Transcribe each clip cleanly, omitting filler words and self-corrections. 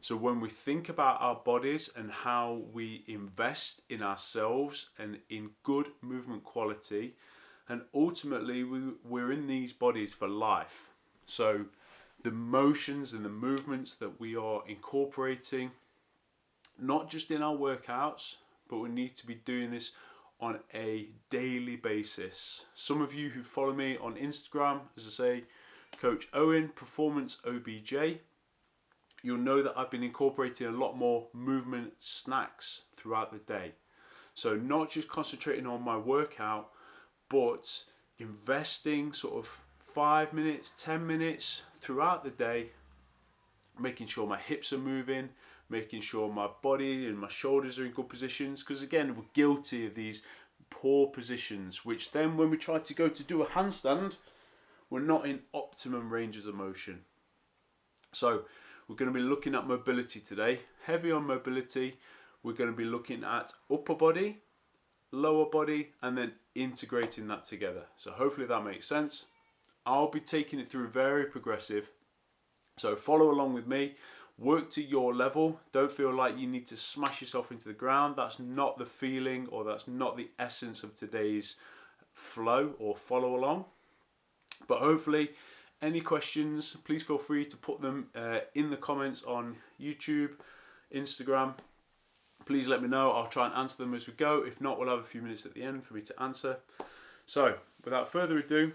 So when we think about our bodies and how we invest in ourselves and in good movement quality, and ultimately we're in these bodies for life. So the motions and the movements that we are incorporating, not just in our workouts, but we need to be doing this on a daily basis. Some of you who follow me on Instagram, as I say, Coach Owen, Performance OBJ, you'll know that I've been incorporating a lot more movement snacks throughout the day. So not just concentrating on my workout, but investing sort of 5 minutes, 10 minutes throughout the day, making sure my hips are moving, making sure my body and my shoulders are in good positions, because again, we're guilty of these poor positions, which then when we try to go to do a handstand, we're not in optimum ranges of motion. So we're going to be looking at mobility today, heavy on mobility. We're going to be looking at upper body, lower body, and then integrating that together. So hopefully that makes sense. I'll be taking it through very progressive. So follow along with me. Work to your level. Don't feel like you need to smash yourself into the ground. That's not the feeling, or that's not the essence of today's flow or follow along. But hopefully, any questions, please feel free to put them in the comments on YouTube, Instagram. Please let me know. I'll try and answer them as we go. If not, we'll have a few minutes at the end for me to answer. So, without further ado,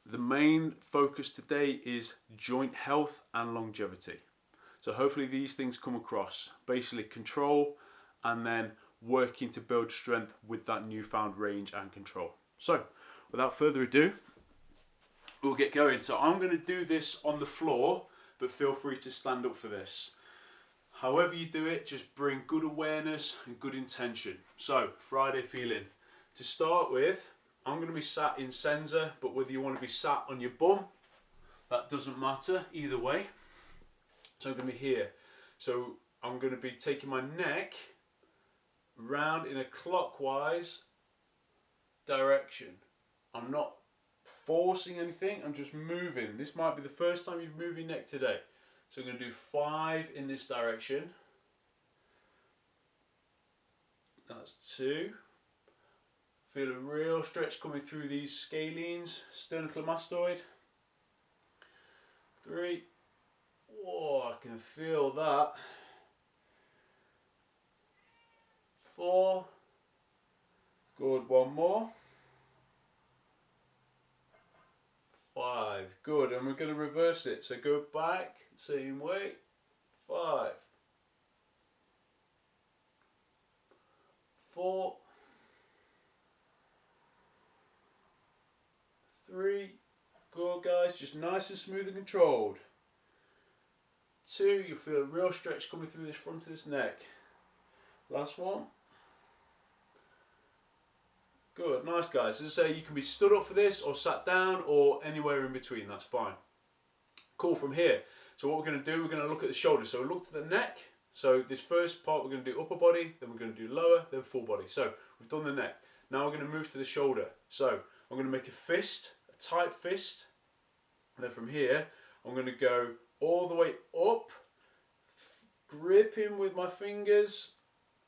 the main focus today is joint health and longevity. So hopefully these things come across. Basically control and then working to build strength with that newfound range and control. So without further ado, we'll get going. So I'm going to do this on the floor, but feel free to stand up for this. However you do it, just bring good awareness and good intention. So Friday feeling. To start with, I'm going to be sat in Senza, but whether you want to be sat on your bum, that doesn't matter either way. So I'm going to be here. So I'm going to be taking my neck round in a clockwise direction. I'm not forcing anything, I'm just moving. This might be the first time you've moved your neck today. So I'm going to do 5 in this direction. That's 2. Feel a real stretch coming through these scalenes, sternocleidomastoid. 3. Whoa, I can feel that. 4. Good, one more. 5. Good, and we're going to reverse it. So go back, same way. 5. 4. 3. Good, guys, just nice and smooth and controlled. 2, you'll feel a real stretch coming through this front of this neck. Last one. Good, nice guys. As I say, you can be stood up for this or sat down or anywhere in between, that's fine. Cool, from here. So what we're going to do, we're going to look at the shoulders. So we look to the neck. So this first part we're going to do upper body, then we're going to do lower, then full body. So we've done the neck. Now we're going to move to the shoulder. So I'm going to make a fist, a tight fist. And then from here, I'm going to go all the way up, gripping with my fingers,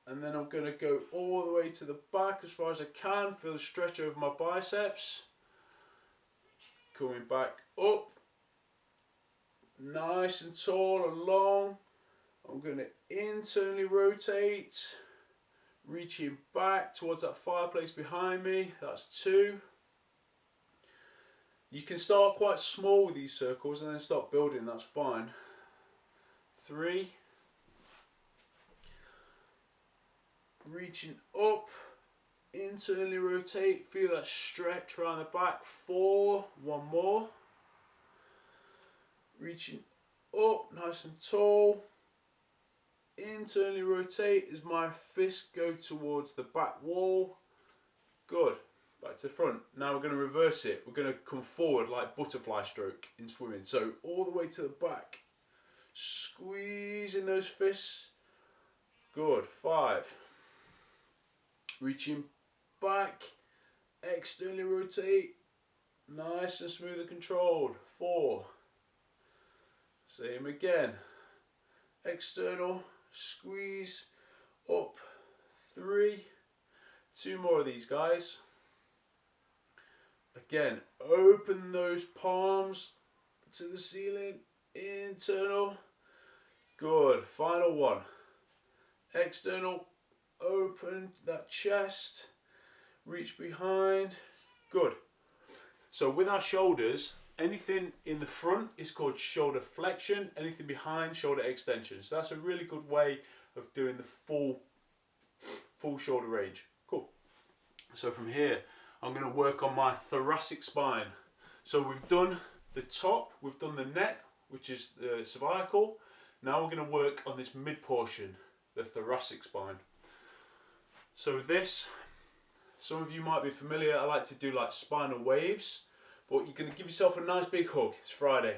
and then I'm going to go all the way to the back as far as I can. Feel the stretch over my biceps. Coming back up, nice and tall and long. I'm going to internally rotate, reaching back towards that fireplace behind me. That's 2. You can start quite small with these circles and then start building, that's fine. 3. Reaching up, internally rotate, feel that stretch around the back. 4, one more. Reaching up, nice and tall. Internally rotate as my fist go towards the back wall. Good. Back to the front. Now we're going to reverse it. We're going to come forward like butterfly stroke in swimming. So all the way to the back. Squeezing those fists. Good. 5. Reaching back. Externally rotate. Nice and smooth and controlled. 4. Same again. external, squeeze, up, 3, 2 more of these guys. Again, open those palms to the ceiling, internal, good, final one, external, open that chest, reach behind, good. So with our shoulders, anything in the front is called shoulder flexion, anything behind, shoulder extension. So that's a really good way of doing the full shoulder range. Cool. So from here, I'm going to work on my thoracic spine. So we've done the top, we've done the neck, which is the cervical. Now we're going to work on this mid portion, the thoracic spine. So this, some of you might be familiar, I like to do like spinal waves, but you're going to give yourself a nice big hug. It's Friday.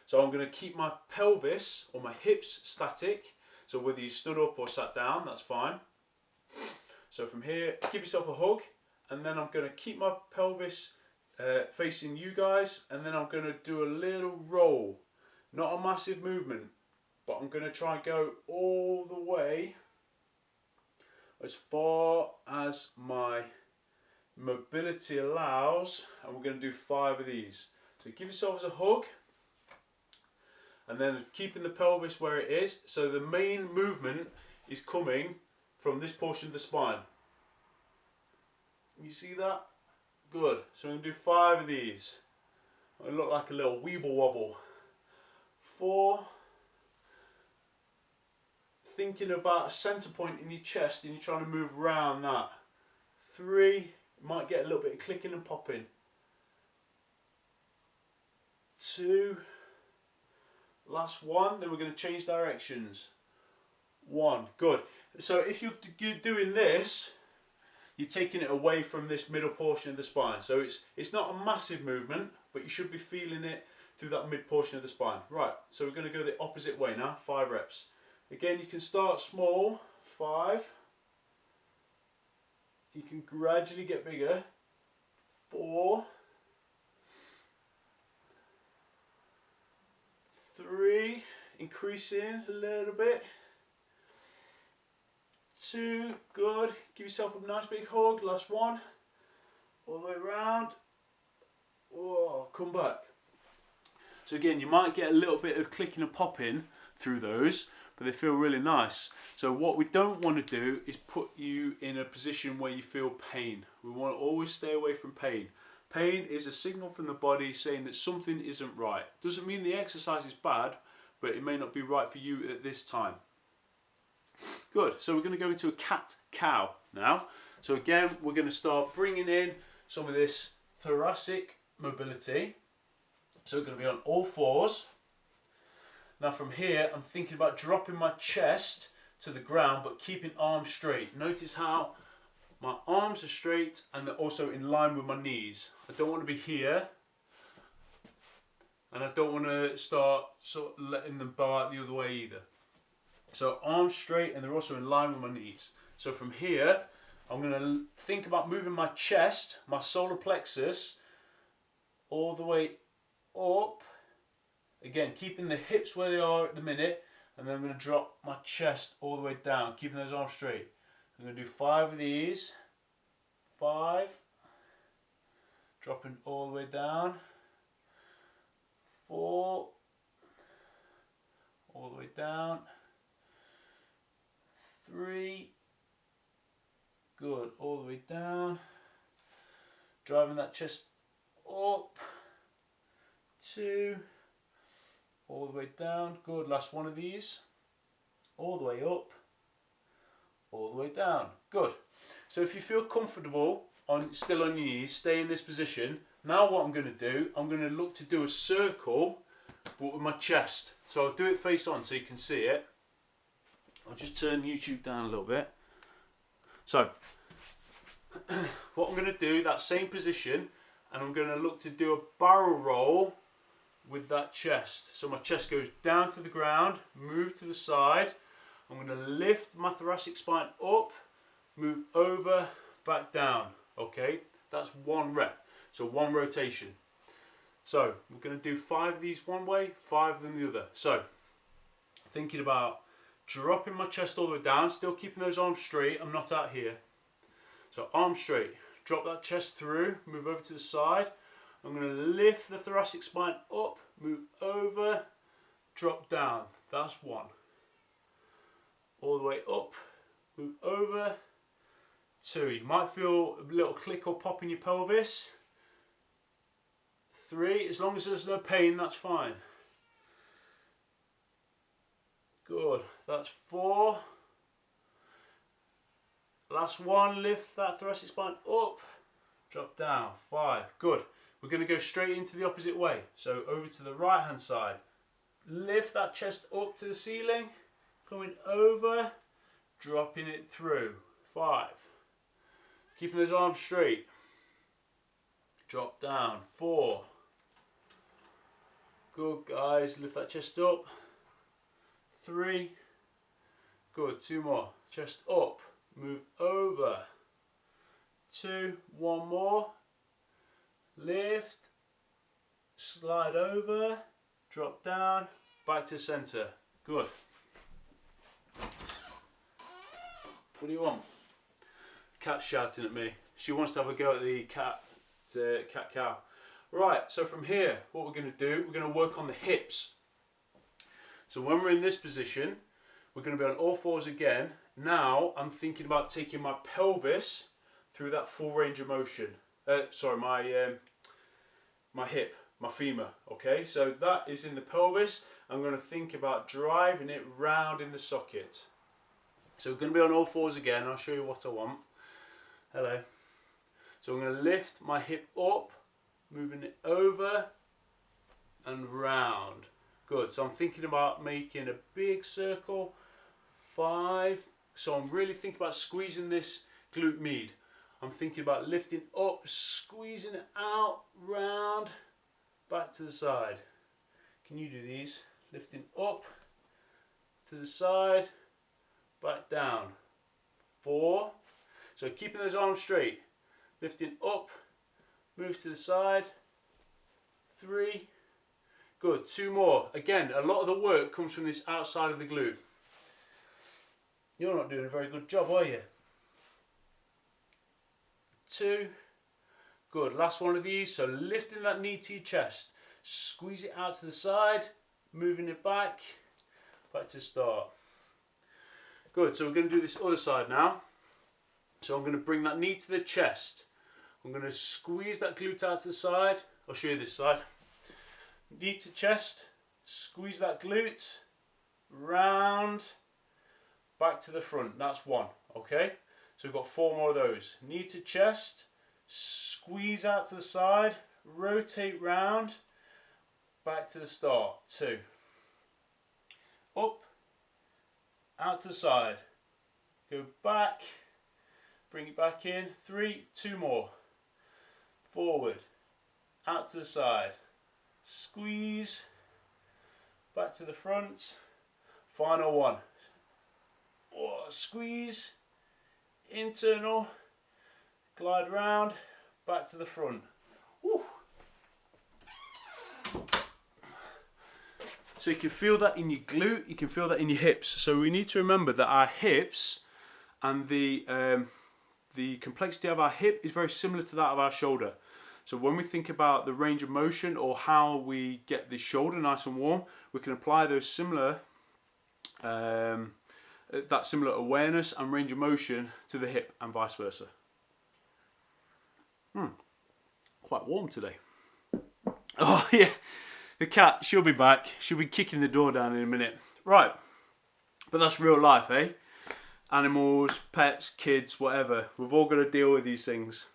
So I'm going to keep my pelvis or my hips static. So whether you stood up or sat down, that's fine. So from here, give yourself a hug, and then I'm going to keep my pelvis facing you guys, and then I'm going to do a little roll. Not a massive movement, but I'm going to try and go all the way as far as my mobility allows, and we're going to do 5 of these. So give yourselves a hug, and then keeping the pelvis where it is. So the main movement is coming from this portion of the spine. You see that? Good. So we're going to do 5 of these. It look like a little weeble wobble. 4. Thinking about a centre point in your chest and you're trying to move around that. 3. Might get a little bit of clicking and popping. 2. Last one. Then we're going to change directions. 1. Good. So if you're doing this, you're taking it away from this middle portion of the spine. So it's not a massive movement, but you should be feeling it through that mid portion of the spine. Right, so we're going to go the opposite way now, 5 reps. Again, you can start small, 5. You can gradually get bigger, 4. 3, increasing a little bit. 2, good. Give yourself a nice big hug. Last one. All the way around. Oh, come back. So again, you might get a little bit of clicking and popping through those, but they feel really nice. So what we don't want to do is put you in a position where you feel pain. We want to always stay away from pain. Pain is a signal from the body saying that something isn't right. Doesn't mean the exercise is bad, but it may not be right for you at this time. Good, so we're going to go into a cat-cow now. So again, we're going to start bringing in some of this thoracic mobility. So we're going to be on all 4s. Now from here, I'm thinking about dropping my chest to the ground, but keeping arms straight. Notice how my arms are straight and they're also in line with my knees. I don't want to be here, and I don't want to start sort of letting them bow out the other way either. So arms straight and they're also in line with my knees. So from here, I'm going to think about moving my chest, my solar plexus, all the way up. Again, keeping the hips where they are at the minute, and then I'm going to drop my chest all the way down, keeping those arms straight. I'm going to do 5 of these. 5. Dropping all the way down. 4. All the way down. 3. Good, all the way down. Driving that chest up. 2. All the way down. Good, last one of these. All the way up. All the way down. Good. So if you feel comfortable still on your knees, stay in this position. Now what I'm going to do, I'm going to look to do a circle, but with my chest. So I'll do it face on so you can see it. I'll just turn YouTube down a little bit. So, what I'm going to do, that same position, and I'm going to look to do a barrel roll with that chest. So my chest goes down to the ground, move to the side. I'm going to lift my thoracic spine up, move over, back down. Okay, that's 1 rep. So 1 rotation. So we're going to do 5 of these one way, 5 of them the other. So thinking about dropping my chest all the way down, still keeping those arms straight. I'm not out here. So arms straight, drop that chest through, move over to the side. I'm going to lift the thoracic spine up, move over, drop down. That's one. All the way up, move over, two. You might feel a little click or pop in your pelvis. Three, as long as there's no pain, that's fine. Good, that's four. Last one, lift that thoracic spine up, drop down, five. Good. We're going to go straight into the opposite way. So over to the right hand side. Lift that chest up to the ceiling, coming over, dropping it through, five. Keeping those arms straight. Drop down, four. Good guys, lift that chest up. Three. Good, two more. Chest up, move over. Two, one more. Lift, slide over, drop down, back to center. Good. What do you want? Cat's shouting at me. She wants to have a go at the cat cow. Right, so from here, what we're going to do, we're going to work on the hips. So when we're in this position, we're going to be on all fours again. Now I'm thinking about taking my pelvis through that full range of motion. My hip, my femur. Okay, so that is in the pelvis. I'm going to think about driving it round in the socket. So we're going to be on all fours again. I'll show you what I want. Hello. So I'm going to lift my hip up, moving it over and round. Good. So I'm thinking about making a big circle. Five. So I'm really thinking about squeezing this glute med. I'm thinking about lifting up, squeezing it out, round, back to the side. Can you do these? Lifting up, to the side, back down. Four. So keeping those arms straight. Lifting up, move to the side. Three. Good. Two more. Again, a lot of the work comes from this outside of the glute. You're not doing a very good job, are you? Two. Good. Last one of these. So lifting that knee to your chest. Squeeze it out to the side. Moving it back to start. Good. So we're going to do this other side now. So I'm going to bring that knee to the chest. I'm going to squeeze that glute out to the side. I'll show you this side. Knee to chest. Squeeze that glute. Round. Back to the front. That's one. Okay. So we've got four more of those. Knee to chest, squeeze out to the side, rotate round, back to the start. Two. Up, out to the side. Go back, bring it back in. Three, two more. Forward, out to the side. Squeeze, back to the front. Final one. Oh, squeeze. Internal, glide round, back to the front. Woo. So you can feel that in your glute, you can feel that in your hips. So we need to remember that our hips and the complexity of our hip is very similar to that of our shoulder. So when we think about the range of motion or how we get the shoulder nice and warm, we can apply those similar that similar awareness and range of motion to the hip and vice versa. Quite warm today. Oh yeah, the cat, she'll be back. She'll be kicking the door down in a minute. Right, but that's real life, eh? Animals, pets, kids, whatever. We've all got to deal with these things.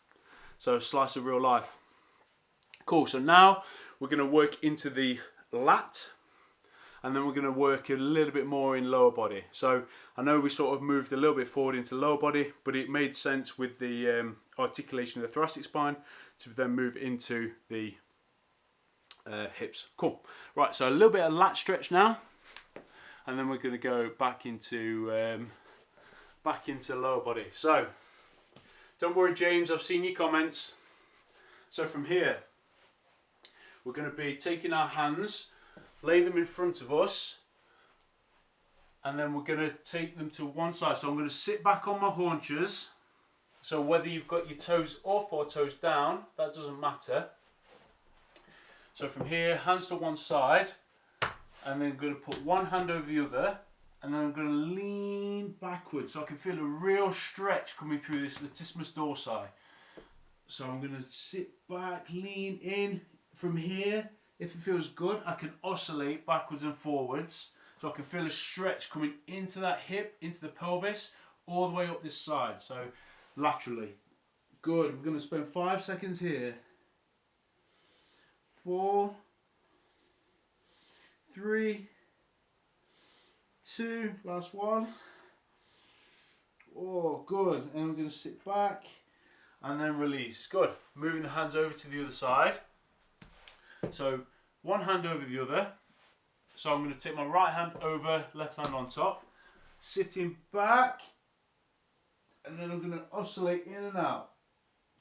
So a slice of real life. Cool, so now we're going to work into the lat. And then we're going to work a little bit more in lower body. So I know we sort of moved a little bit forward into lower body, but it made sense with the articulation of the thoracic spine to then move into the hips. Cool. Right, so a little bit of lat stretch now, and then we're going to go back into lower body. So don't worry, James, I've seen your comments. So from here, we're going to be taking our hands, lay them in front of us, and then we're going to take them to one side. So I'm going to sit back on my haunches. So whether you've got your toes up or toes down, that doesn't matter. So from here, hands to one side, and then I'm going to put one hand over the other, and then I'm going to lean backwards so I can feel a real stretch coming through this latissimus dorsi. So I'm going to sit back, lean in from here. If it feels good, I can oscillate backwards and forwards. So I can feel a stretch coming into that hip, into the pelvis, all the way up this side. So laterally. Good. We're going to spend 5 seconds here. 4, 3, 2, last one. Oh, good. And we're going to sit back and then release. Good. Moving the hands over to the other side. So one hand over the other. So I'm going to take my right hand over, left hand on top. Sitting back. And then I'm going to oscillate in and out.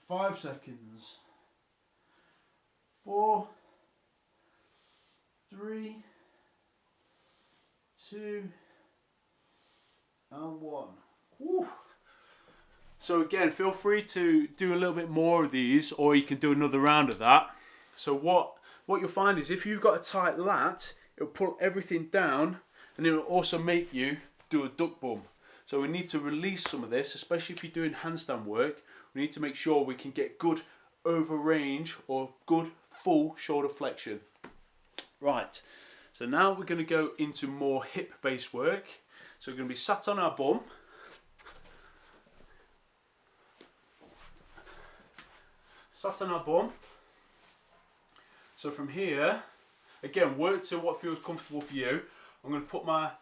5 seconds. 4, 3, 2, and 1. Woo. So again, feel free to do a little bit more of these, or you can do another round of that. So what you'll find is if you've got a tight lat, it'll pull everything down, and it'll also make you do a duck bum. So we need to release some of this, especially if you're doing handstand work. We need to make sure we can get good over range or good full shoulder flexion. Right, so now we're going to go into more hip based work. So we're going to be sat on our bum. Sat on our bum. So from here, again, work to what feels comfortable for you. I'm going to put my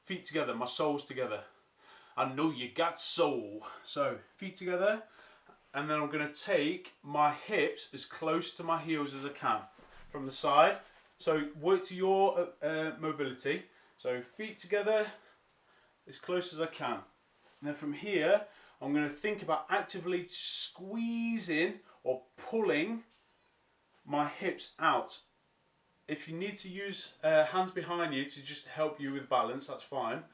feet together, my soles together. I know you got soul. So feet together, and then I'm going to take my hips as close to my heels as I can from the side. So work to your mobility. So feet together as close as I can. And then from here, I'm going to think about actively squeezing or pulling my hips out. If you need to use hands behind you to just help you with balance, that's fine.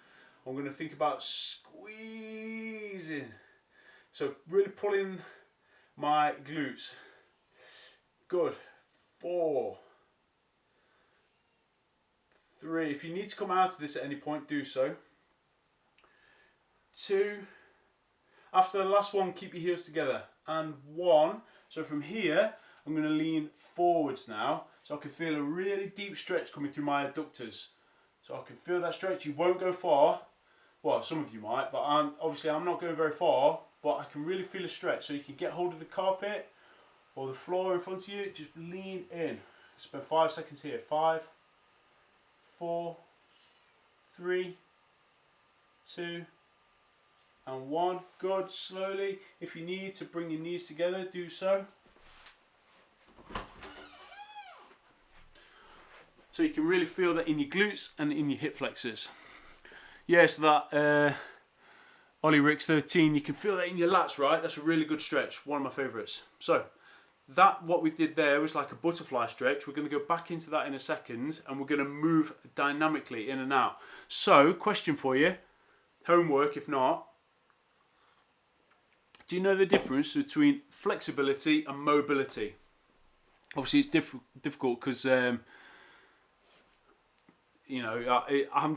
I'm going to think about squeezing. So really pulling my glutes. Good. 4, 3. If you need to come out of this at any point, do so. 2. After the last one, keep your heels together. And 1. So from here, I'm going to lean forwards now, so I can feel a really deep stretch coming through my adductors. So I can feel that stretch. You won't go far. Well, some of you might, but obviously I'm not going very far, but I can really feel a stretch. So you can get hold of the carpet or the floor in front of you, just lean in. Spend 5 seconds here. 5, 4, 3, 2, and 1. Good. Slowly. If you need to bring your knees together, do so. So you can really feel that in your glutes and in your hip flexors. Yes, that Ollie Ricks 13, you can feel that in your lats, right? That's a really good stretch, one of my favourites. So that, what we did there was like a butterfly stretch. We're going to go back into that in a second, and we're going to move dynamically in and out. So, question for you, homework if not. Do you know the difference between flexibility and mobility? Obviously it's difficult because I'm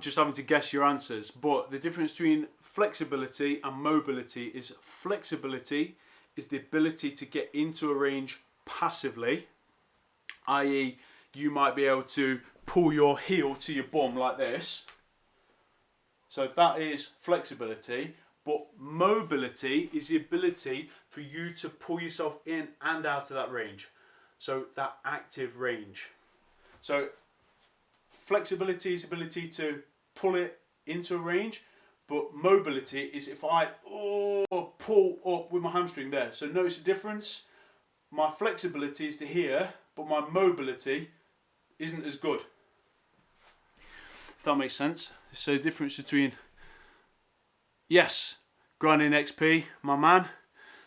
just having to guess your answers, but the difference between flexibility and mobility is flexibility is the ability to get into a range passively, i.e. you might be able to pull your heel to your bum like this. So that is flexibility, but mobility is the ability for you to pull yourself in and out of that range. So that active range. So flexibility is the ability to pull it into a range, but mobility is if I pull up with my hamstring there. So notice the difference. My flexibility is to here, but my mobility isn't as good. If that makes sense. So the difference between, yes, grinding XP, my man.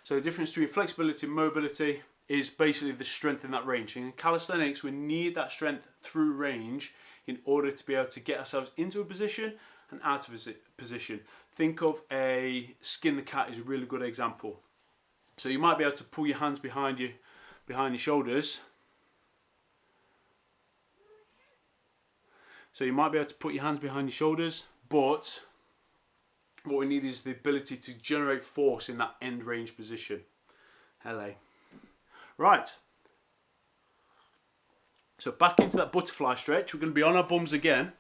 So the difference between flexibility and mobility is basically the strength in that range. In calisthenics, we need that strength through range in order to be able to get ourselves into a position and out of a position. Think of a skin the cat is a really good example. So you might be able to pull your hands behind your shoulders. So you might be able to put your hands behind your shoulders, but what we need is the ability to generate force in that end range position. Hello. Right. So back into that butterfly stretch. We're going to be on our bums again.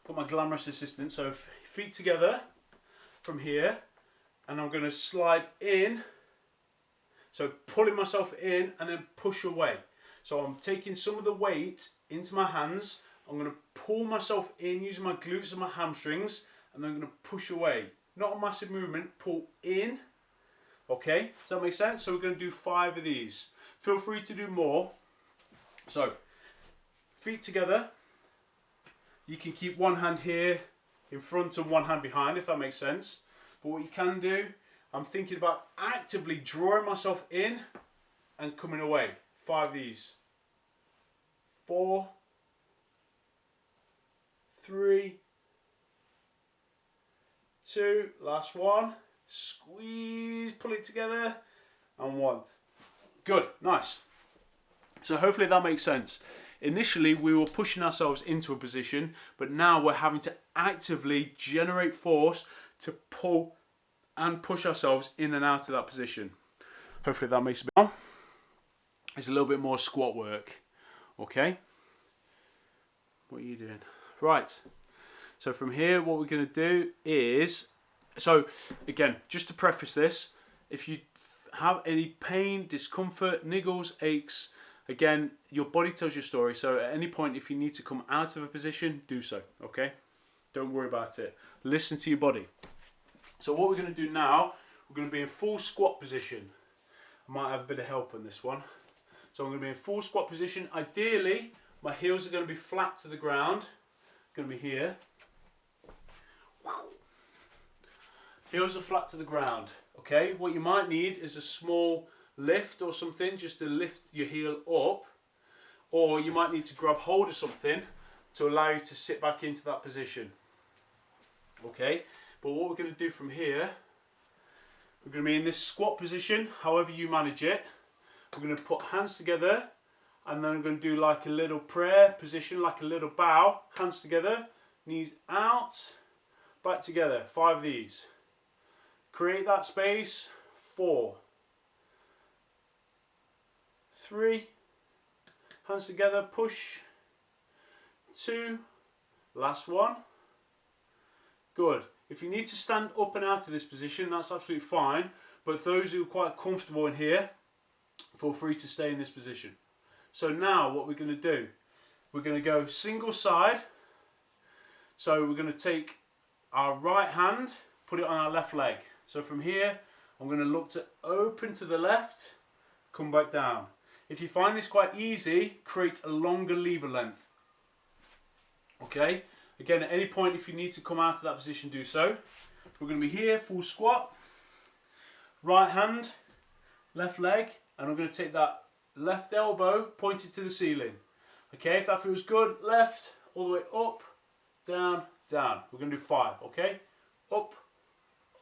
Got my glamorous assistant. So feet together from here. And I'm going to slide in. So pulling myself in and then push away. So I'm taking some of the weight into my hands. I'm going to pull myself in using my glutes and my hamstrings. And then I'm going to push away. Not a massive movement. Pull in. Okay, does that make sense? So we're going to do 5 of these. Feel free to do more. So, feet together. You can keep one hand here in front and one hand behind, if that makes sense. But what you can do, I'm thinking about actively drawing myself in and coming away. 5 of these. 4, 3, 2, last one. Squeeze, pull it together, and 1. Good, nice. So hopefully that makes sense. Initially we were pushing ourselves into a position, but now we're having to actively generate force to pull and push ourselves in and out of that position. Hopefully that makes sense. It's a little bit more squat work. Okay? What are you doing? Right. So from here, what we're going to do is, so again, just to preface this, if you have any pain, discomfort, niggles, aches, again, your body tells your story. So at any point, if you need to come out of a position, do so, okay? Don't worry about it. Listen to your body. So what we're going to do now, we're going to be in full squat position. I might have a bit of help on this one. So I'm going to be in full squat position. Ideally, my heels are going to be flat to the ground. Going to be here. Heels are flat to the ground. Okay, what you might need is a small lift or something just to lift your heel up, or you might need to grab hold of something to allow you to sit back into that position. Okay, but what we're going to do from here, we're going to be in this squat position, however you manage it. We're going to put hands together, and then I'm going to do like a little prayer position, like a little bow. Hands together, knees out, back together. 5 of these. Create that space. 4, 3, hands together, push. 2, last one. Good. If you need to stand up and out of this position, that's absolutely fine. But those who are quite comfortable in here, feel free to stay in this position. So now what we're going to do, we're going to go single side. So we're going to take our right hand, put it on our left leg. So from here, I'm going to look to open to the left, come back down. If you find this quite easy, create a longer lever length. Okay? Again, at any point, if you need to come out of that position, do so. We're going to be here, full squat. Right hand, left leg, and I'm going to take that left elbow pointed to the ceiling. Okay, if that feels good, left, all the way up, down, down. We're going to do 5, okay? Up,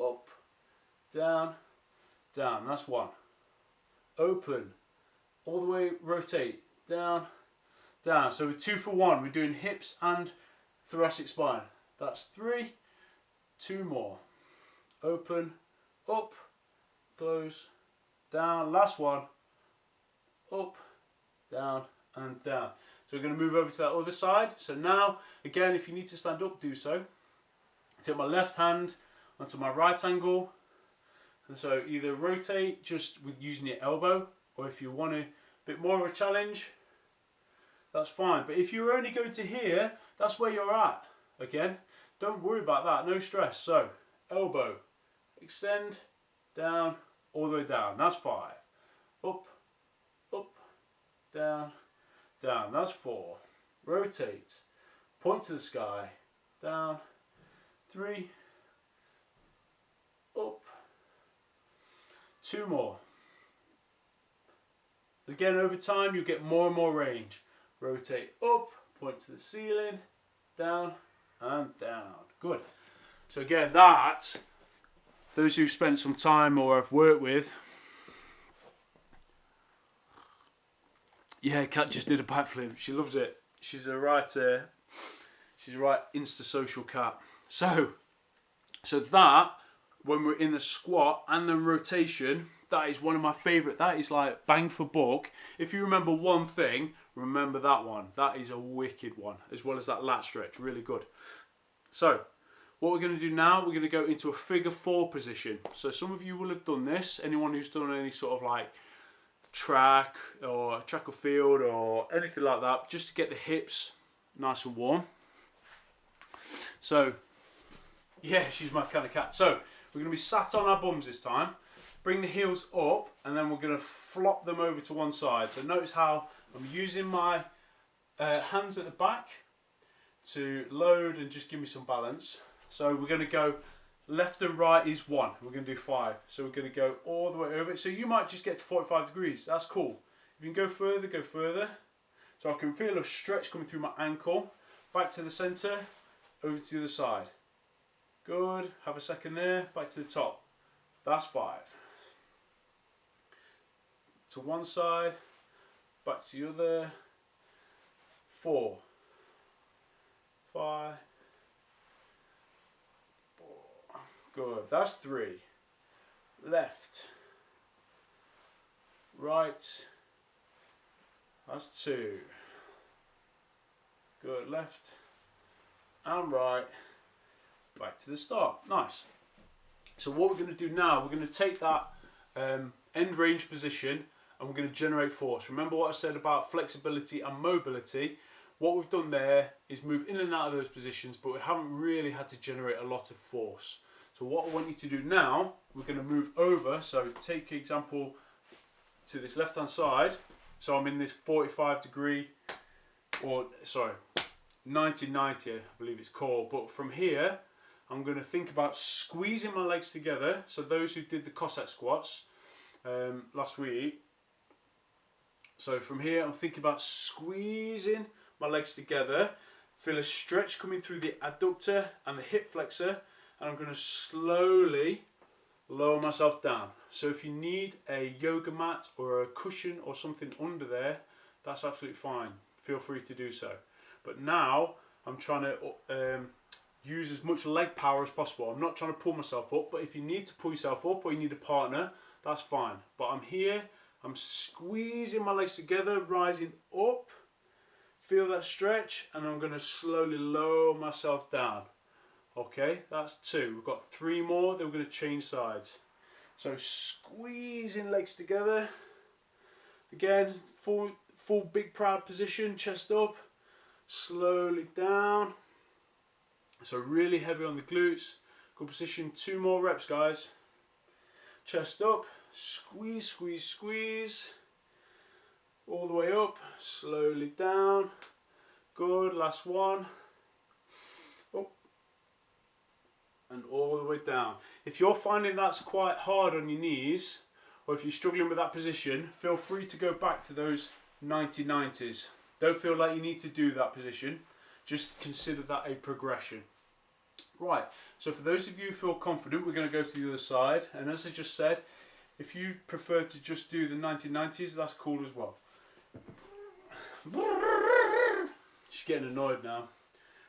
up, down, down. That's 1. Open, all the way, rotate, down, down. So we're 2 for 1. We're doing hips and thoracic spine. That's 3, 2 more. Open, up, close, down. Last one, up, down, and down. So we're going to move over to that other side. So now, again, if you need to stand up, do so. Take my left hand onto my right angle. And so either rotate just with using your elbow, or if you want a bit more of a challenge, that's fine. But if you're only going to here, that's where you're at. Again, don't worry about that, no stress. So, elbow, extend, down, all the way down. That's 5. Up, up, down, down. That's 4. Rotate, point to the sky, down, 3, up, 2 more. Again, over time, you get more and more range. rotate up, point to the ceiling, down and down. Good. So again, that, those who've spent some time or have worked with, yeah, Kat just did a backflip. She loves it. She's a right Insta social cat. So that, when we're in the squat and the rotation, that is one of my favourite. That is like bang for buck. If you remember one thing, remember that one. That is a wicked one, as well as that lat stretch. Really good. So what we're going to do now, we're going to go into a figure 4 position. So some of you will have done this. Anyone who's done any sort of like track or field or anything like that, just to get the hips nice and warm. So yeah, she's my kind of cat. So we're going to be sat on our bums this time. Bring the heels up, and then we're going to flop them over to one side. So notice how I'm using my hands at the back to load and just give me some balance. So we're going to go left and right is 1. We're going to do 5. So we're going to go all the way over it. So you might just get to 45 degrees. That's cool. If you can go further, go further. So I can feel a stretch coming through my ankle. Back to the centre, over to the other side. Good. Have a second there. Back to the top. That's 5. To one side, back to the other. 4, 5, 4. Good. That's 3. Left, right. That's 2. Good. Left and right. Back to the start. Nice. So what we're going to do now, we're going to take that end range position and we're going to generate force. Remember what I said about flexibility and mobility? What we've done there is move in and out of those positions, but we haven't really had to generate a lot of force. So what I want you to do now, we're going to move over. So take example to this left hand side. So I'm in this 45 degree, or sorry, 90-90 I believe it's called. But from here, I'm going to think about squeezing my legs together. So those who did the Cossack squats last week. So from here, I'm thinking about squeezing my legs together. Feel a stretch coming through the adductor and the hip flexor. And I'm going to slowly lower myself down. So if you need a yoga mat or a cushion or something under there, that's absolutely fine. Feel free to do so. But now I'm trying to use as much leg power as possible. I'm not trying to pull myself up, but if you need to pull yourself up or you need a partner, that's fine. But I'm here, I'm squeezing my legs together, rising up, feel that stretch, and I'm going to slowly lower myself down. Okay, that's 2. We've got 3 more, then we're going to change sides. So squeezing legs together. Again, full big proud position, chest up, slowly down. So really heavy on the glutes. Good position. 2 more reps, guys. Chest up, squeeze, squeeze, squeeze. All the way up, slowly down. Good, last one. Up. And all the way down. If you're finding that's quite hard on your knees, or if you're struggling with that position, feel free to go back to those 90-90s. Don't feel like you need to do that position. Just consider that a progression. Right, so for those of you who feel confident, we're going to go to the other side. And as I just said, if you prefer to just do the 90-90s, that's cool as well. She's getting annoyed now.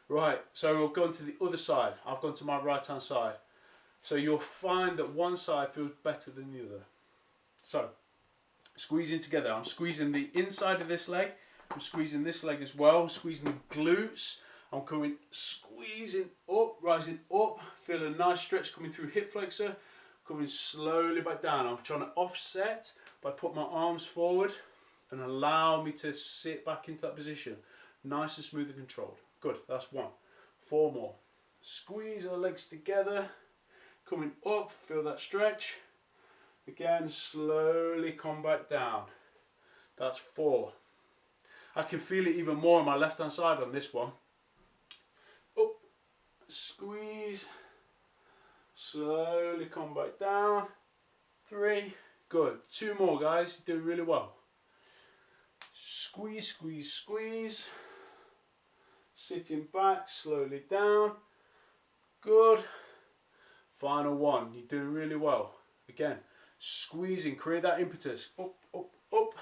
Right, so we'll go on to the other side. I've gone to my right hand side. So you'll find that one side feels better than the other. So, squeezing together. I'm squeezing the inside of this leg. I'm squeezing this leg as well. Squeezing the glutes. I'm coming, squeezing up, rising up. Feel a nice stretch coming through hip flexor. Coming slowly back down. I'm trying to offset by putting my arms forward and allow me to sit back into that position. Nice and smooth and controlled. Good, that's 1. 4 more. Squeeze the legs together. Coming up, feel that stretch. Again, slowly come back down. That's 4. I can feel it even more on my left hand side on this one. Up, squeeze, slowly come back down. 3, good. 2 more, guys, you're doing really well. Squeeze, squeeze, squeeze. Sitting back, slowly down. Good. Final one. You're doing really well. Again, squeezing, create that impetus. Up, up, up.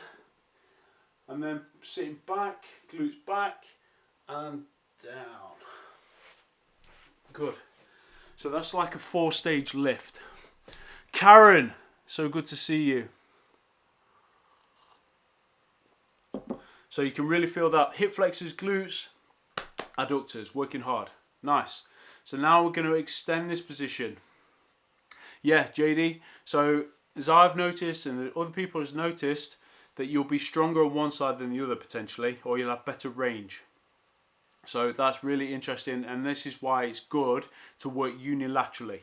And then sitting back, glutes back and down. Good. So that's like a 4-stage lift. Karen, so good to see you. So you can really feel that hip flexors, glutes, adductors, working hard. Nice. So now we're going to extend this position. Yeah, JD. So as I've noticed and other people have noticed, that you'll be stronger on one side than the other potentially, or you'll have better range. So that's really interesting, and this is why it's good to work unilaterally.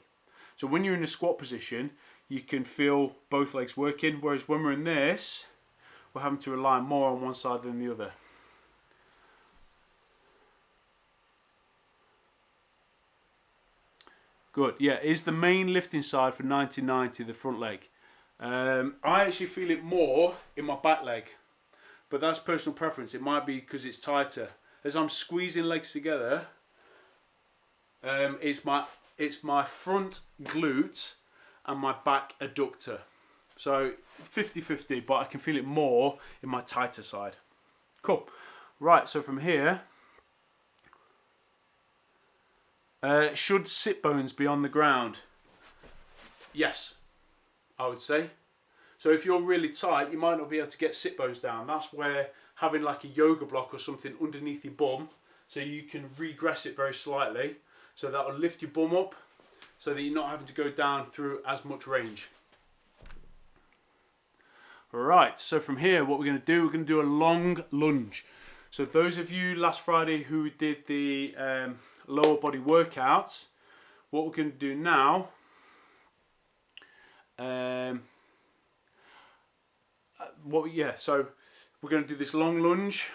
So when you're in a squat position, you can feel both legs working, whereas when we're in this, we're having to rely more on one side than the other. Good, yeah, is the main lifting side for 90-90 the front leg? I actually feel it more in my back leg, but that's personal preference. It might be because it's tighter. As I'm squeezing legs together, it's my front glute and my back adductor. So 50-50, but I can feel it more in my tighter side. Cool. Right, so from here, should sit bones be on the ground? Yes, I would say. So if you're really tight, you might not be able to get sit bones down. That's where having like a yoga block or something underneath your bum, so you can regress it very slightly. So that will lift your bum up so that you're not having to go down through as much range. Right, so from here, what we're going to do, we're going to do a long lunge. So those of you last Friday who did the lower body workouts, what we're going to do now, so we're going to do this long lunge.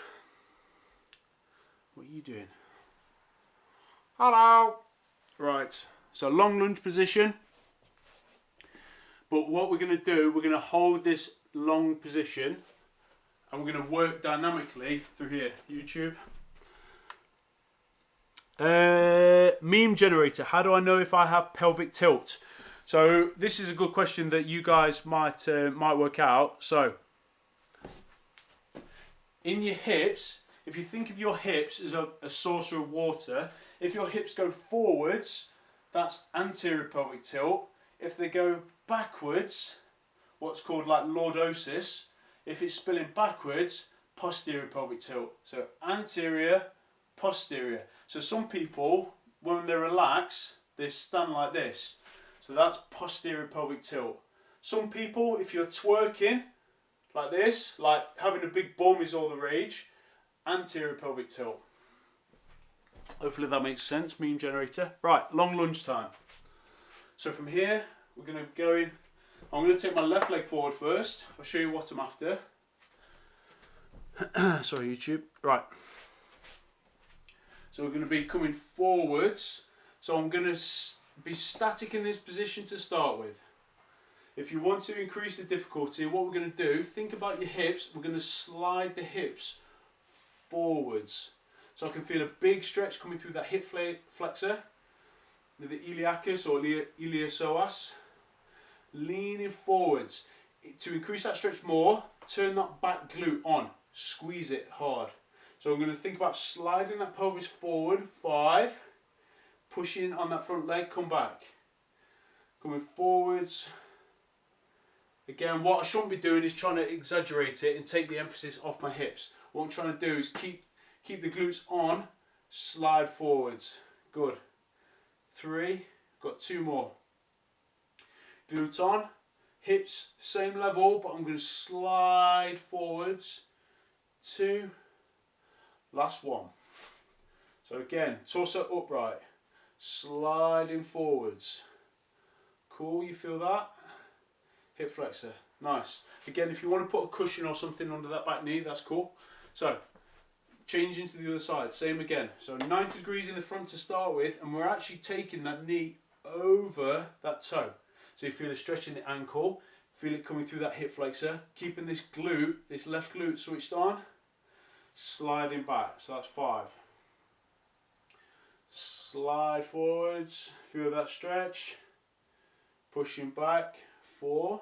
What are you doing? Hello. Right, so long lunge position. But what we're going to do, we're going to hold this long position and we're going to work dynamically through here. YouTube. Meme generator. How do I know if I have pelvic tilt? So this is a good question that you guys might work out. So in your hips, if you think of your hips as a saucer of water, if your hips go forwards, that's anterior pelvic tilt. If they go backwards, what's called like lordosis, if it's spilling backwards, posterior pelvic tilt. So anterior, posterior. So some people, when they relax, they stand like this. So that's posterior pelvic tilt. Some people, if you're twerking like this, like having a big bum is all the rage, anterior pelvic tilt. Hopefully that makes sense, meme generator. Right, long lunge time. So from here, we're going to go in. I'm going to take my left leg forward first. I'll show you what I'm after. Sorry, YouTube. Right. So we're going to be coming forwards. So I'm going to be static in this position to start with. If you want to increase the difficulty, what we're going to do, think about your hips. We're going to slide the hips forwards. So I can feel a big stretch coming through that hip flexor, the iliacus or iliopsoas. Leaning forwards. To increase that stretch more, turn that back glute on. Squeeze it hard. So I'm going to think about sliding that pelvis forward. 5. Pushing on that front leg, come back. Coming forwards. Again, what I shouldn't be doing is trying to exaggerate it and take the emphasis off my hips. What I'm trying to do is keep the glutes on, slide forwards. Good. 3. Got 2 more. Glutes on, hips same level, but I'm going to slide forwards. 2. Last one. So again, torso upright, sliding forwards. Cool, you feel that? Hip flexor, nice. Again, if you want to put a cushion or something under that back knee, that's cool. So, changing to the other side, same again. So 90 degrees in the front to start with, and we're actually taking that knee over that toe. So you feel a stretch in the ankle, feel it coming through that hip flexor, keeping this glute, this left glute switched on. sliding back, so that's 5. Slide forwards, feel that stretch, pushing back, 4.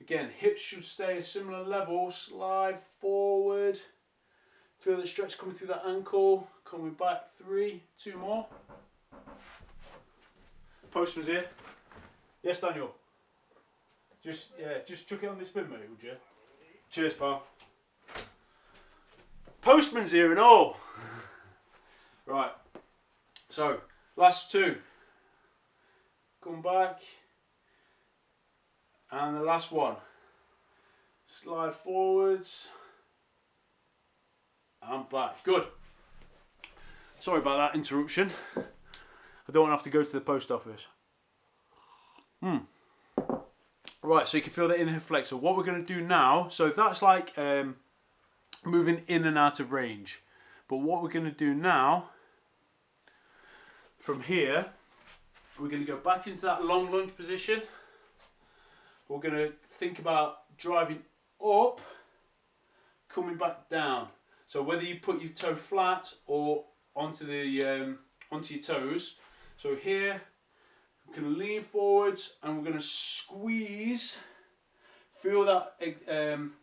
Again, hips should stay a similar level, slide forward, feel the stretch coming through that ankle, coming back, 3, 2 more. Postman's here. Yes, Daniel. Just chuck it on this bin, mate, would you? Cheers, pal. Postman's here and all. Right. So, last 2. Come back. And the last one. Slide forwards. And back. Good. Sorry about that interruption. I don't want to have to go to the post office. Right, so you can feel the inner flexor. What we're going to do now, so that's like moving in and out of range. But what we're going to do now, from here, we're going to go back into that long lunge position. We're going to think about driving up, coming back down. So whether you put your toe flat or onto your toes. So here, we're going to lean forwards and we're going to squeeze. Feel that,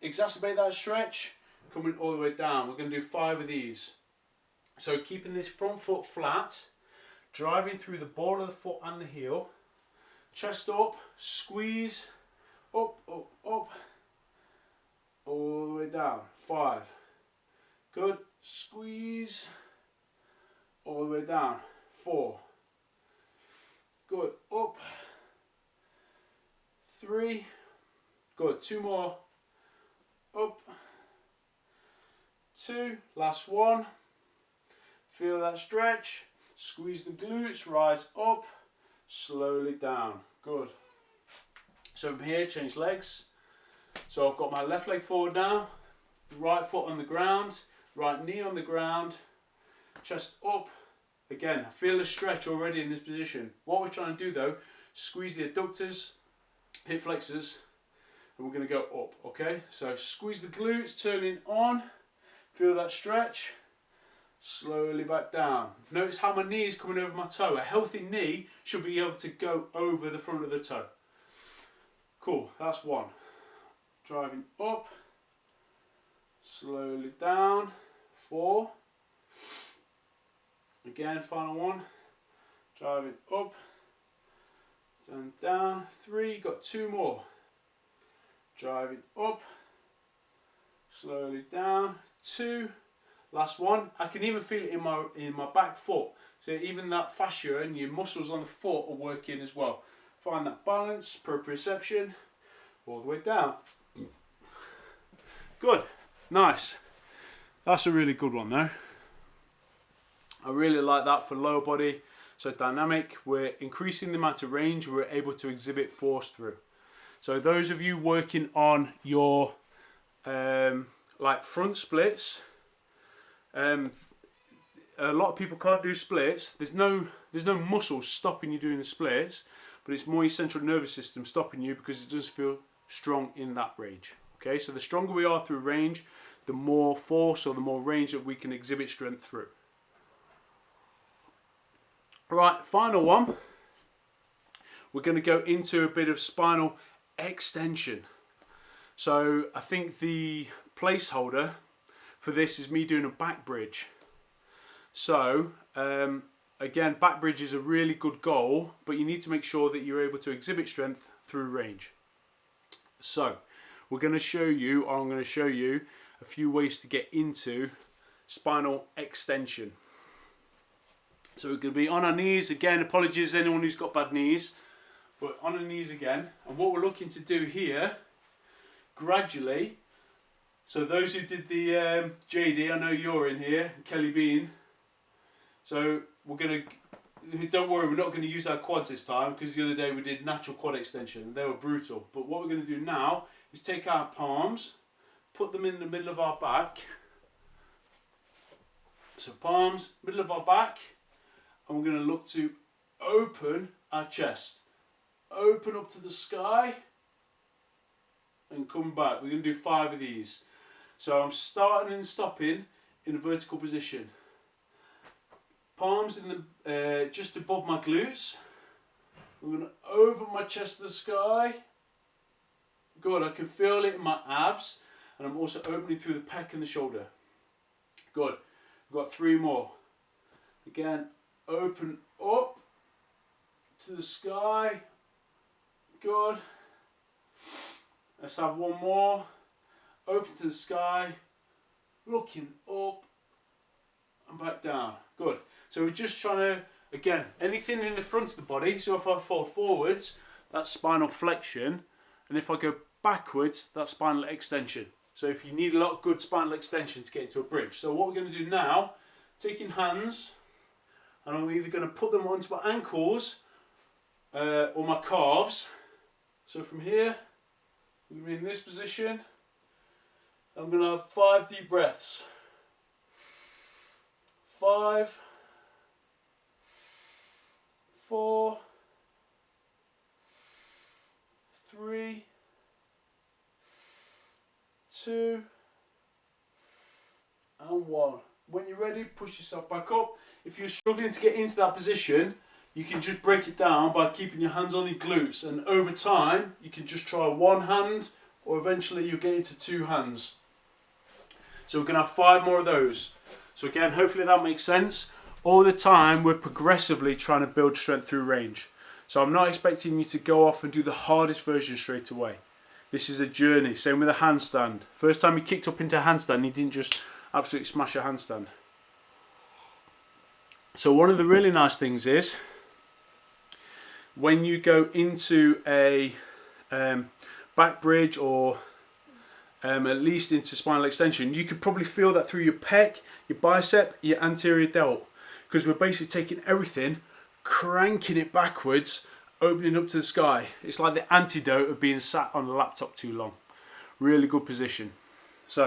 exacerbate that stretch, coming all the way down. We're going to do 5 of these. So keeping this front foot flat, driving through the ball of the foot and the heel, chest up, squeeze, up, up, up, all the way down. 5. Good. Squeeze, all the way down. 4. Good. Up. 3. Good. 2 more. Up. 2. Last 1. Feel that stretch. Squeeze the glutes. Rise up. Slowly down. Good. So from here, change legs. So I've got my left leg forward now. Right foot on the ground. Right knee on the ground. Chest up. Again, I feel a stretch already in this position. What we're trying to do though, squeeze the adductors, hip flexors, and we're going to go up, okay? So squeeze the glutes, turning on, feel that stretch, slowly back down. Notice how my knee is coming over my toe. A healthy knee should be able to go over the front of the toe. Cool, that's 1. Driving up, slowly down, 4. Again, final 1. Driving up, and down, 3. Got 2 more. Driving up, slowly down, 2. Last 1. I can even feel it in my back foot. So even that fascia and your muscles on the foot are working as well. Find that balance, proprioception, all the way down. Good, nice. That's a really good one though. I really like that for lower body. So dynamic, we're increasing the amount of range we're able to exhibit force through. So those of you working on your like front splits, a lot of people can't do splits. There's no muscles stopping you doing the splits, but it's more your central nervous system stopping you because it doesn't feel strong in that range. Okay, so the stronger we are through range, the more force or the more range that we can exhibit strength through. Right, final one. We're going to go into a bit of spinal extension. So I think the placeholder for this is me doing a back bridge. So again, back bridge is a really good goal, but you need to make sure that you're able to exhibit strength through range. So I'm going to show you a few ways to get into spinal extension. So we're going to be on our knees again. Apologies to anyone who's got bad knees, but on our knees again. And what we're looking to do here, gradually. So those who did the JD, I know you're in here, Kelly Bean. So we're going to, don't worry, we're not going to use our quads this time because the other day we did natural quad extension and they were brutal. But what we're going to do now is take our palms, put them in the middle of our back. So palms, middle of our back. And we're going to look to open our chest. Open up to the sky. And come back. We're going to do 5 of these. So I'm starting and stopping in a vertical position. Palms in the just above my glutes. I'm going to open my chest to the sky. Good, I can feel it in my abs, and I'm also opening through the pec and the shoulder. Good, I've got 3 more. Again, open up to the sky. Good. Let's have 1 more. Open to the sky, looking up and back down. Good. So we're just trying to, again, anything in the front of the body. So if I fold forwards, that's spinal flexion. And if I go backwards, that's spinal extension. So if you need a lot of good spinal extension to get into a bridge. So what we're going to do now, taking hands, and I'm either going to put them onto my ankles or my calves. So from here, I'm going to be in this position. I'm going to have 5 deep breaths. 5, 4, 3, 2, and 1. When you're ready, push yourself back up. If you're struggling to get into that position, you can just break it down by keeping your hands on your glutes, and over time you can just try 1 hand, or eventually you'll get into 2 hands. So we're going to have 5 more of those. So again, hopefully that makes sense. All the time we're progressively trying to build strength through range. So I'm not expecting you to go off and do the hardest version straight away. This is a journey. Same with a handstand. First time you kicked up into a handstand, you didn't just absolutely smash a handstand. So one of the really nice things is when you go into a back bridge, or at least into spinal extension, you could probably feel that through your pec, your bicep, your anterior delt, because we're basically taking everything, cranking it backwards, opening up to the sky. It's like the antidote of being sat on a laptop too long. Really good position. So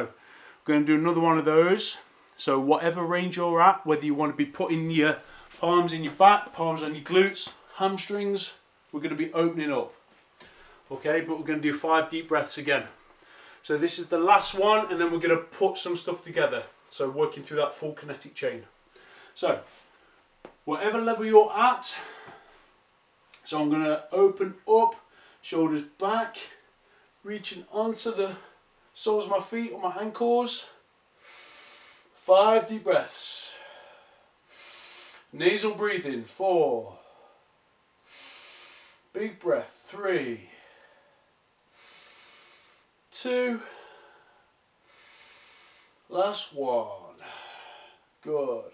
we're going to do another one of those. So whatever range you're at, whether you want to be putting your palms in your back, palms on your glutes, hamstrings, we're going to be opening up. Okay, but we're going to do 5 deep breaths again. So this is the last one, and then we're going to put some stuff together. So working through that full kinetic chain. So whatever level you're at, so I'm going to open up, shoulders back, reaching onto the soles of my feet or my ankles. 5 deep breaths. Nasal breathing, 4. Big breath, 3. 2. Last one. Good.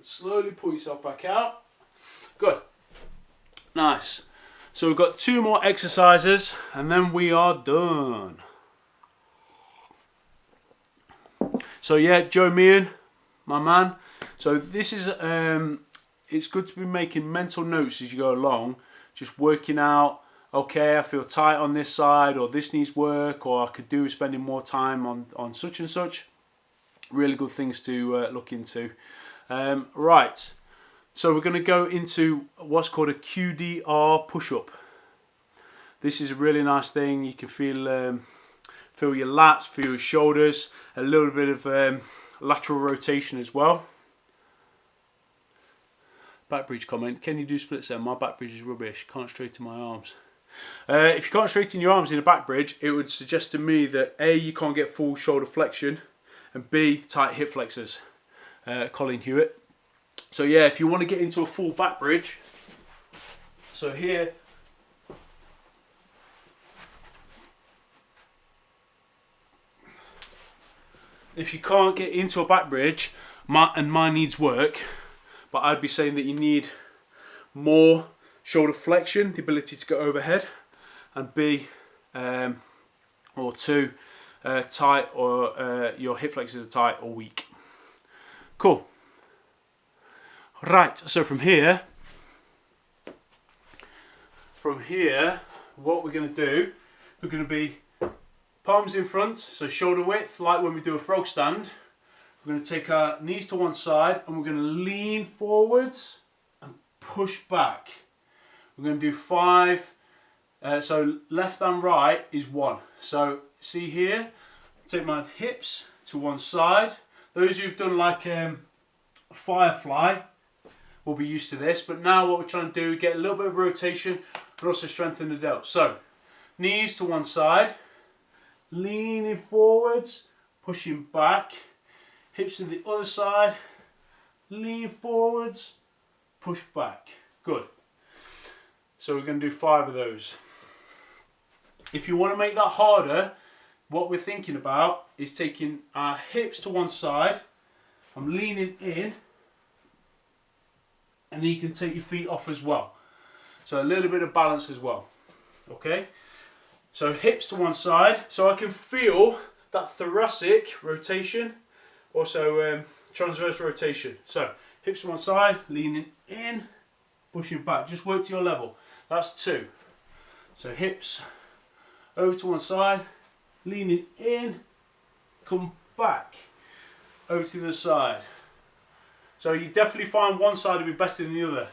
Slowly pull yourself back out. Good. Nice. So we've got 2 more exercises and then we are done. So yeah, Joe Meehan, my man. So this is, it's good to be making mental notes as you go along, just working out, okay, I feel tight on this side, or this needs work, or I could do with spending more time on such and such. Really good things to look into. Right, so we're going to go into what's called a QDR push-up. This is a really nice thing. You can feel your lats, feel your shoulders, a little bit of lateral rotation as well. Back bridge comment, can you do splits then? My back bridge is rubbish, can't straighten my arms. If you can't straighten your arms in a back bridge, it would suggest to me that A, you can't get full shoulder flexion, and B, tight hip flexors. Colin Hewitt. So yeah, if you want to get into a full back bridge, so here, if you can't get into a back bridge, mine needs work, but I'd be saying that you need more shoulder flexion, the ability to go overhead, and B, or 2, tight, or your hip flexors are tight or weak. Cool. Right, so from here, what we're going to do, we're going to be palms in front, so shoulder width, like when we do a frog stand. We're going to take our knees to one side and we're going to lean forwards and push back. We're going to do 5, so left and right is 1. So see here, take my hips to one side. Those who've done like firefly will be used to this, but now what we're trying to do, get a little bit of rotation and also strengthen the delts. So knees to one side, leaning forwards, pushing back, hips to the other side, lean forwards, push back. Good. So we're going to do 5 of those. If you want to make that harder, what we're thinking about is taking our hips to one side. I'm leaning in, and then you can take your feet off as well. So a little bit of balance as well. Okay? So hips to one side, so I can feel that thoracic rotation, also transverse rotation. So hips to one side, leaning in, pushing back. Just work to your level. That's 2. So hips over to one side, leaning in, come back, over to the other side. So you definitely find one side will be better than the other.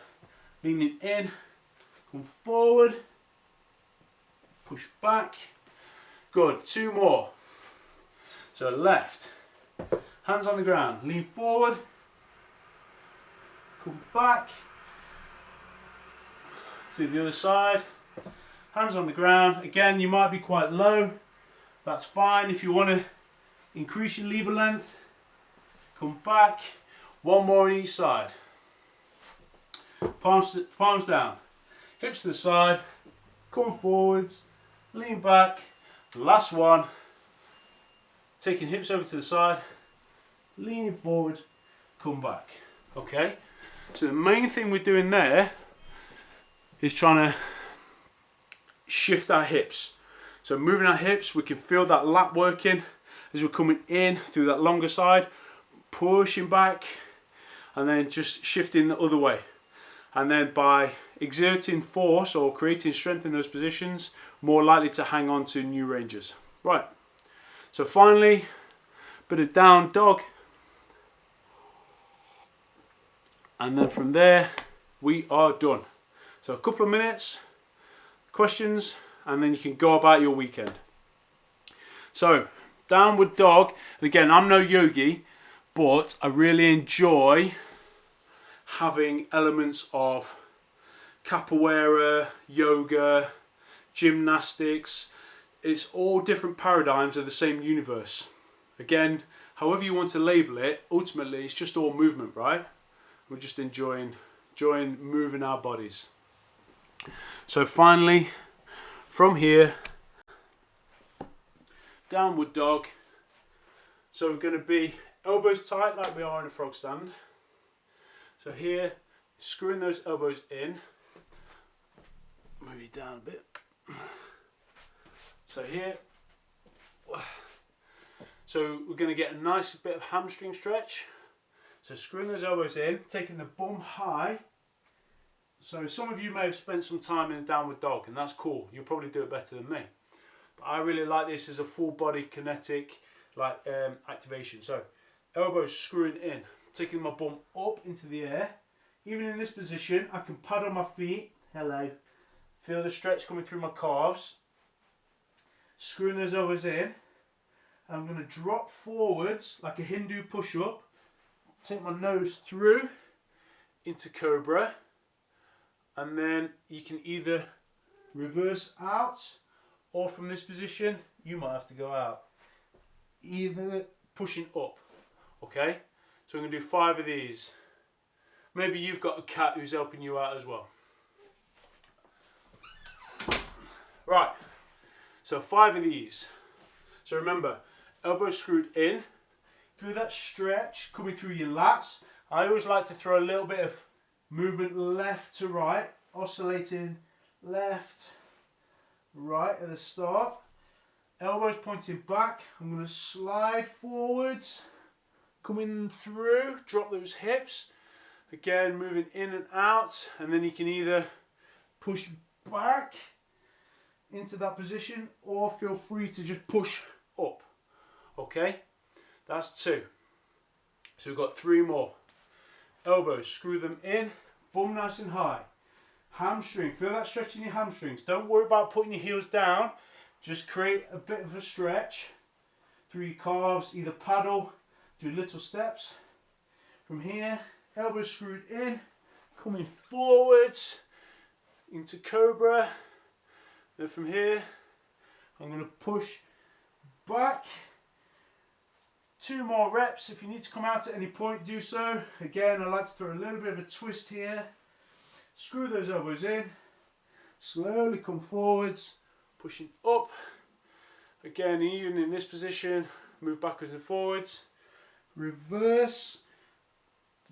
Leaning in, come forward, push back. Good. 2 more. So left, hands on the ground, lean forward, come back, to the other side, hands on the ground. Again, you might be quite low, that's fine. If you want to increase your lever length, come back. 1 more on each side. Palms down, hips to the side, come forwards, lean back. Last one, taking hips over to the side, leaning forward, come back. Okay, so the main thing we're doing there is trying to shift our hips. So moving our hips, we can feel that lat working as we're coming in through that longer side, pushing back, and then just shifting the other way. And then by exerting force or creating strength in those positions, more likely to hang on to new ranges. Right, so finally, bit of down dog. And then from there, we are done. So a couple of minutes, questions, and then you can go about your weekend. So, downward dog. And again, I'm no yogi, but I really enjoy having elements of capoeira, yoga, gymnastics. It's all different paradigms of the same universe. Again, however you want to label it, ultimately it's just all movement, right? We're just enjoying moving our bodies. So finally, from here, downward dog. So we're going to be elbows tight like we are in a frog stand. So here, screwing those elbows in. Move you down a bit. So here. So we're going to get a nice bit of hamstring stretch. So screwing those elbows in, taking the bum high. So some of you may have spent some time in a downward dog, and that's cool. You'll probably do it better than me. But I really like this as a full body kinetic activation. So elbows screwing in, taking my bum up into the air. Even in this position, I can paddle my feet. Hello. Feel the stretch coming through my calves. Screwing those elbows in. I'm going to drop forwards like a Hindu push-up. Take my nose through into cobra. And then you can either reverse out, or from this position, you might have to go out. Either pushing up. Okay? So I'm going to do 5 of these. Maybe you've got a cat who's helping you out as well. Right. So 5 of these. So remember, elbows screwed in. Feel that stretch coming through your lats. I always like to throw a little bit of movement left to right. Oscillating left, right at the start. Elbows pointing back. I'm going to slide forwards. Coming through. Drop those hips. Again, moving in and out. And then you can either push back into that position, or feel free to just push up. Okay, that's 2. So we've got 3 more. Elbows, screw them in, bum nice and high. Hamstring, feel that stretch in your hamstrings. Don't worry about putting your heels down, just create a bit of a stretch. through your calves, either paddle, do little steps. From here, elbows screwed in, coming forwards into cobra. Then from here, I'm going to push back. 2 more reps. If you need to come out at any point, do so. Again, I like to throw a little bit of a twist here. Screw those elbows in. Slowly come forwards, pushing up. Again, even in this position, move backwards and forwards. Reverse.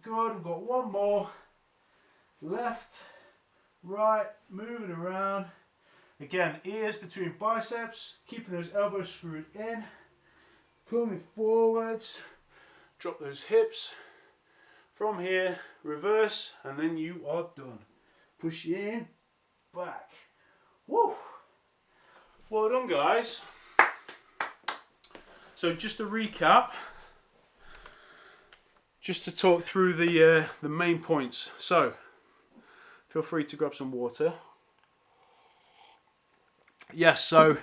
Good, we've got 1 more. Left, right, moving around. Again, ears between biceps, keeping those elbows screwed in. Coming forwards, drop those hips. From here, reverse, and then you are done. Push in, back. Woo! Well done, guys. So just to recap, just to talk through the main points. So feel free to grab some water. Yes, so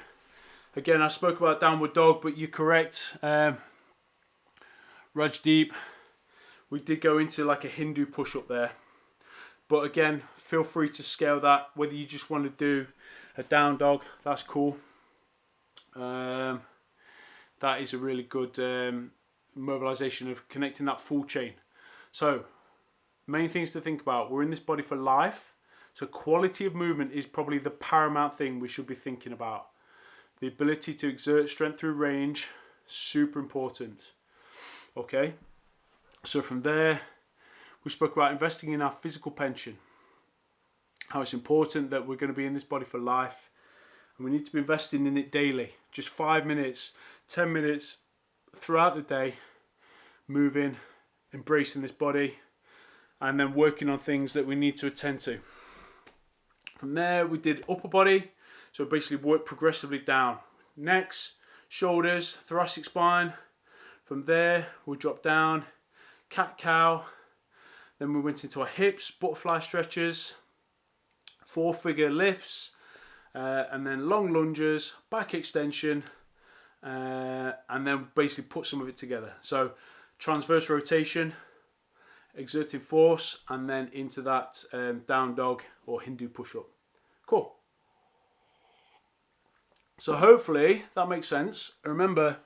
again, I spoke about downward dog, but you're correct. Rajdeep, we did go into like a Hindu push-up there. But again, feel free to scale that. Whether you just want to do a down dog, that's cool. That is a really good mobilization of connecting that full chain. So, main things to think about. We're in this body for life. So quality of movement is probably the paramount thing we should be thinking about. The ability to exert strength through range, super important. Okay, so from there, we spoke about investing in our physical pension. How it's important that we're going to be in this body for life. And we need to be investing in it daily. Just 5 minutes, 10 minutes throughout the day, moving, embracing this body, and then working on things that we need to attend to. From there, we did upper body. So basically work progressively down. Necks, shoulders, thoracic spine. From there, we'll drop down, cat-cow. Then we went into our hips, butterfly stretches, 4-figure lifts, and then long lunges, back extension, and then basically put some of it together. So transverse rotation, exerting force, and then into that down dog or Hindu push-up. Cool. So hopefully that makes sense. Remember,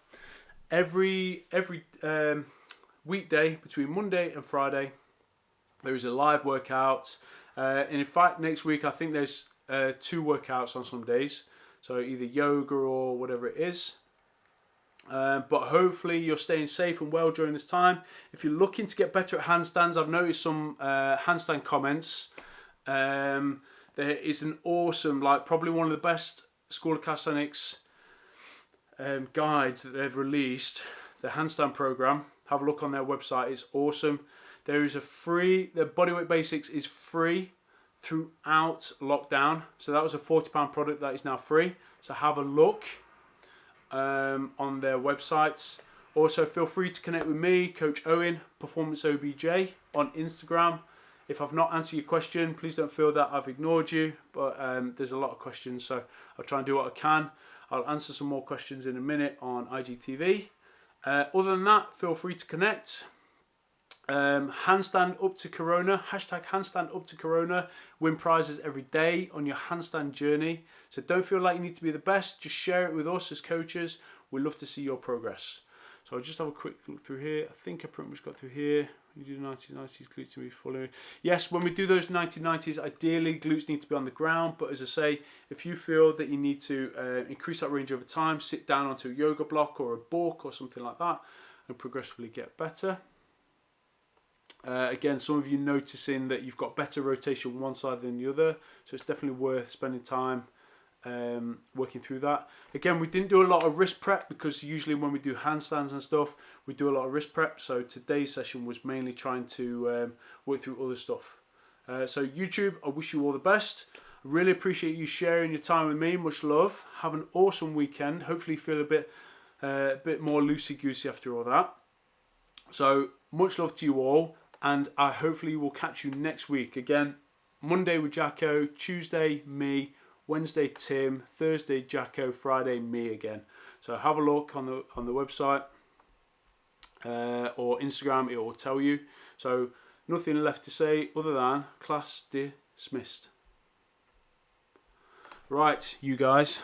every weekday between Monday and Friday, there is a live workout. And in fact, next week I think there's 2 workouts on some days. So either yoga or whatever it is. But hopefully you're staying safe and well during this time. If you're looking to get better at handstands, I've noticed some handstand comments. There is an awesome, like probably one of the best School of Calisthenics guides that they've released, the handstand program. Have a look on their website, it's awesome. There is a free, the Bodyweight Basics is free throughout lockdown. So that was a £40 product that is now free. So have a look on their websites. Also feel free to connect with me, Coach Owen, Performance OBJ on Instagram. If I've not answered your question, please don't feel that I've ignored you, but there's a lot of questions, so I'll try and do what I can. I'll answer some more questions in a minute on IGTV. Other than that, feel free to connect. Handstand up to Corona, hashtag handstand up to Corona. Win prizes every day on your handstand journey. So don't feel like you need to be the best, just share it with us as coaches. We'd love to see your progress. So I'll just have a quick look through here. I think I pretty much got through here. You do 1990s, glutes to be following. Yes, when we do those 1990s, ideally glutes need to be on the ground. But as I say, if you feel that you need to increase that range over time, sit down onto a yoga block or a book or something like that and progressively get better. Again, some of you noticing that you've got better rotation one side than the other. So it's definitely worth spending time working through that. Again, we didn't do a lot of wrist prep because usually when we do handstands and stuff, we do a lot of wrist prep. So today's session was mainly trying to work through other stuff. So YouTube, I wish you all the best. I really appreciate you sharing your time with me. Much love. Have an awesome weekend. Hopefully feel a bit more loosey-goosey after all that. So much love to you all, and I hopefully will catch you next week. Again, Monday with Jacko, Tuesday me, Wednesday Tim, Thursday Jacko, Friday me again. So have a look on the website or Instagram. It will tell you. So nothing left to say other than class dismissed. Right, you guys.